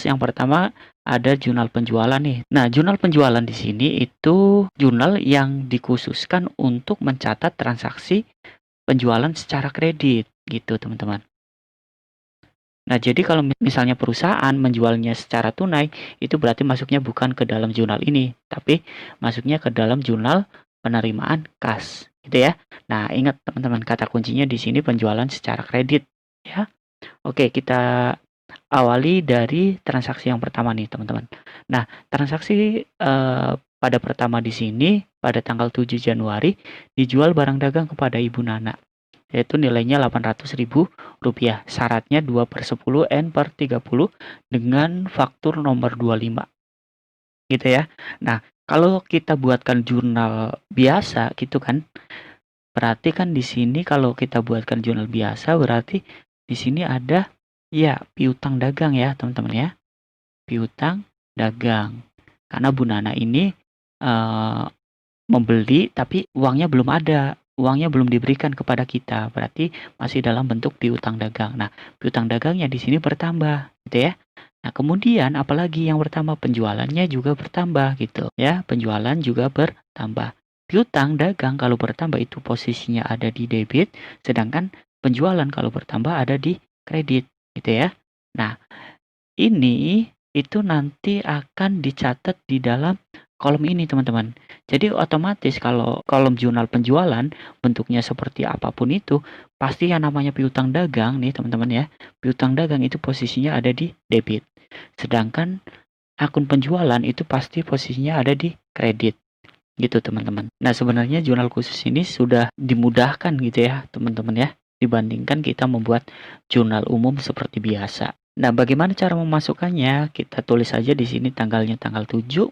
yang pertama ada jurnal penjualan nih. Nah, jurnal penjualan di sini itu jurnal yang dikhususkan untuk mencatat transaksi penjualan secara kredit gitu, teman-teman. Nah, jadi kalau misalnya perusahaan menjualnya secara tunai, itu berarti masuknya bukan ke dalam jurnal ini, tapi masuknya ke dalam jurnal penerimaan kas, gitu ya. Nah, ingat teman-teman, kata kuncinya di sini penjualan secara kredit, ya. Oke, kita awali dari transaksi yang pertama nih, teman-teman. Nah, transaksi pada pertama di sini pada tanggal 7 Januari dijual barang dagang kepada Ibu Nana, yaitu nilainya Rp800.000. Syaratnya 2/10 N/30 dengan faktur nomor 25. Gitu ya. Nah, kalau kita buatkan jurnal biasa gitu kan, berarti kan di sini kalau kita buatkan jurnal biasa berarti di sini ada ya piutang dagang ya, teman-teman ya. Piutang dagang. Karena Bu Nana ini membeli tapi uangnya belum ada. Uangnya belum diberikan kepada kita, berarti masih dalam bentuk piutang dagang. Nah, piutang dagangnya di sini bertambah, gitu ya. Nah, kemudian apalagi yang bertambah, penjualannya juga bertambah gitu ya. Penjualan juga bertambah. Piutang dagang kalau bertambah itu posisinya ada di debit, sedangkan penjualan kalau bertambah ada di kredit, gitu ya. Nah, ini itu nanti akan dicatat di dalam kolom ini, teman-teman. Jadi otomatis kalau kolom jurnal penjualan bentuknya seperti apapun itu, pasti yang namanya piutang dagang nih, teman-teman ya. Piutang dagang itu posisinya ada di debit. Sedangkan akun penjualan itu pasti posisinya ada di kredit. Gitu, teman-teman. Nah, sebenarnya jurnal khusus ini sudah dimudahkan gitu ya, teman-teman ya, dibandingkan kita membuat jurnal umum seperti biasa. Nah, bagaimana cara memasukkannya? Kita tulis saja di sini tanggalnya tanggal 7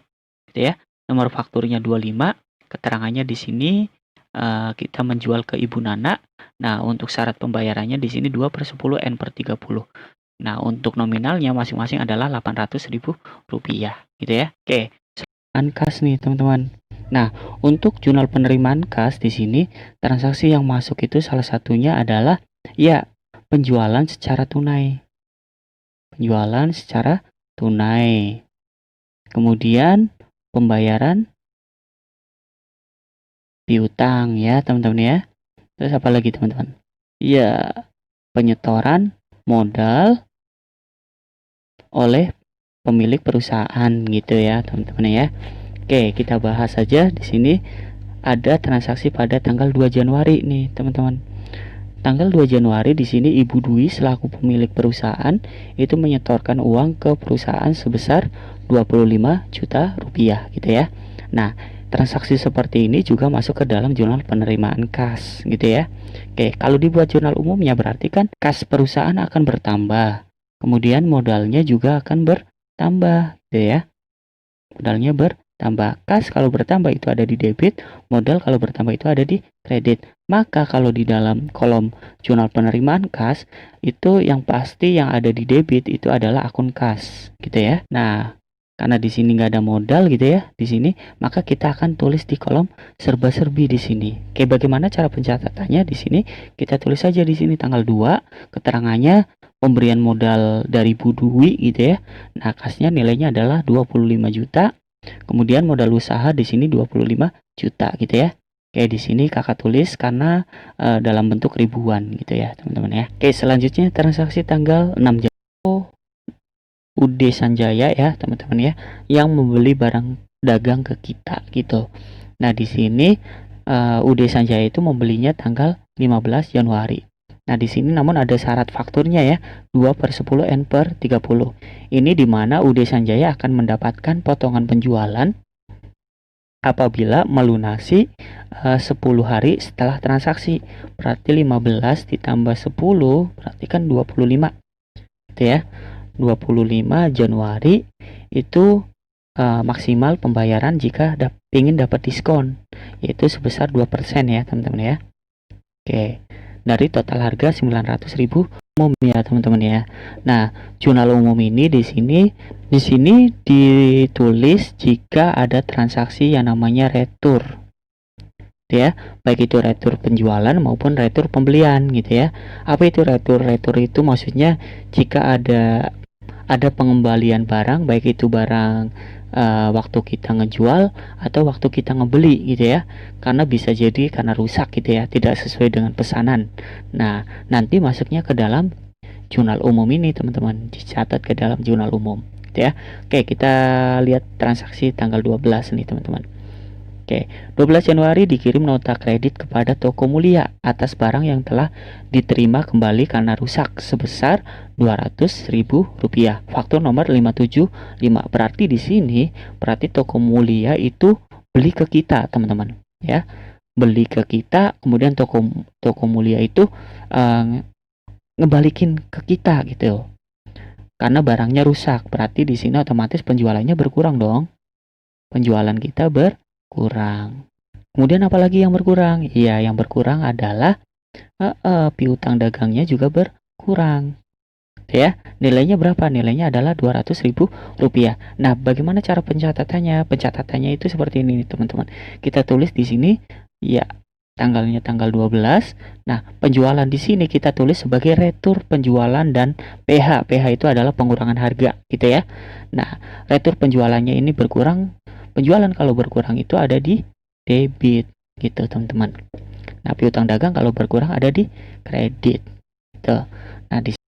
gitu ya. Nomor fakturnya 25, keterangannya di sini kita menjual ke Ibu Nana. Nah, untuk syarat pembayarannya di sini 2/10 N/30. Nah, untuk nominalnya masing-masing adalah Rp800.000 gitu ya. Oke, kas nih, teman-teman. Nah, untuk jurnal penerimaan kas di sini, transaksi yang masuk itu salah satunya adalah ya penjualan secara tunai. Penjualan secara tunai. Kemudian pembayaran piutang ya, teman-teman ya. Terus apa lagi, teman-teman? Ya, penyetoran modal oleh pemilik perusahaan gitu ya, teman-teman ya. Oke, kita bahas saja di sini. Ada transaksi pada tanggal 2 Januari nih, teman-teman. Tanggal 2 Januari di sini Ibu Dwi selaku pemilik perusahaan itu menyetorkan uang ke perusahaan sebesar Rp25 juta gitu ya. Nah, transaksi seperti ini juga masuk ke dalam jurnal penerimaan kas gitu ya. Oke, kalau dibuat jurnal umumnya berarti kan kas perusahaan akan bertambah. Kemudian modalnya juga akan bertambah gitu ya. Modalnya bertambah. Kas kalau bertambah itu ada di debit, modal kalau bertambah itu ada di kredit. Maka kalau di dalam kolom jurnal penerimaan kas, itu yang pasti yang ada di debit itu adalah akun kas, gitu ya. Nah, karena di sini nggak ada modal gitu ya, di sini, maka kita akan tulis di kolom serba-serbi di sini. Oke, bagaimana cara pencatatannya di sini? Kita tulis saja di sini tanggal 2, keterangannya pemberian modal dari Bu Dwi gitu ya. Nah, kasnya nilainya adalah 25 juta. Kemudian modal usaha di sini 25 juta gitu ya. Oke, di sini kakak tulis karena dalam bentuk ribuan gitu ya, teman-teman ya. Oke, selanjutnya transaksi tanggal 6 Januari UD Sanjaya ya, teman-teman ya, yang membeli barang dagang ke kita gitu. Nah, di sini UD Sanjaya itu membelinya tanggal 15 Januari. Nah, di sini namun ada syarat fakturnya ya, 2/10 N/30. Ini di mana UD Sanjaya akan mendapatkan potongan penjualan apabila melunasi 10 hari setelah transaksi. Berarti 15 ditambah 10 berarti kan 25. Gitu ya. 25 Januari itu maksimal pembayaran jika ingin dapat diskon, yaitu sebesar 2% ya, teman-teman ya. Oke, dari total harga 900.000 umum ya, teman-teman ya. Nah, jurnal umum ini di sini ditulis jika ada transaksi yang namanya retur. Ya, baik itu retur penjualan maupun retur pembelian gitu ya. Apa itu retur? Retur itu maksudnya jika ada ada pengembalian barang, baik itu barang waktu kita ngejual atau waktu kita ngebeli gitu ya, karena bisa jadi karena rusak gitu ya, tidak sesuai dengan pesanan. Nah, nanti masuknya ke dalam jurnal umum ini teman-teman, dicatat ke dalam jurnal umum gitu ya. Oke, kita lihat transaksi tanggal 12 nih teman-teman. Oke, 12 Januari dikirim nota kredit kepada Toko Mulia atas barang yang telah diterima kembali karena rusak sebesar Rp200.000. Faktur nomor 575. Berarti di sini Toko Mulia itu beli ke kita, teman-teman, ya. Beli ke kita, kemudian Toko Mulia itu ngebalikin ke kita gitu. Karena barangnya rusak, berarti di sini otomatis penjualannya berkurang dong. Penjualan kita berkurang. Kemudian apalagi yang berkurang? Iya, yang berkurang adalah piutang dagangnya juga berkurang. Ya, nilainya berapa? Nilainya adalah Rp200.000. Nah, bagaimana cara pencatatannya? Pencatatannya itu seperti ini, teman-teman. Kita tulis di sini ya tanggalnya tanggal 12. Nah, penjualan di sini kita tulis sebagai retur penjualan dan PH. PH itu adalah pengurangan harga, gitu ya. Nah, retur penjualannya ini berkurang. Penjualan kalau berkurang itu ada di debit, gitu, teman-teman. Nah, piutang dagang kalau berkurang ada di kredit. Gitu. Nah, di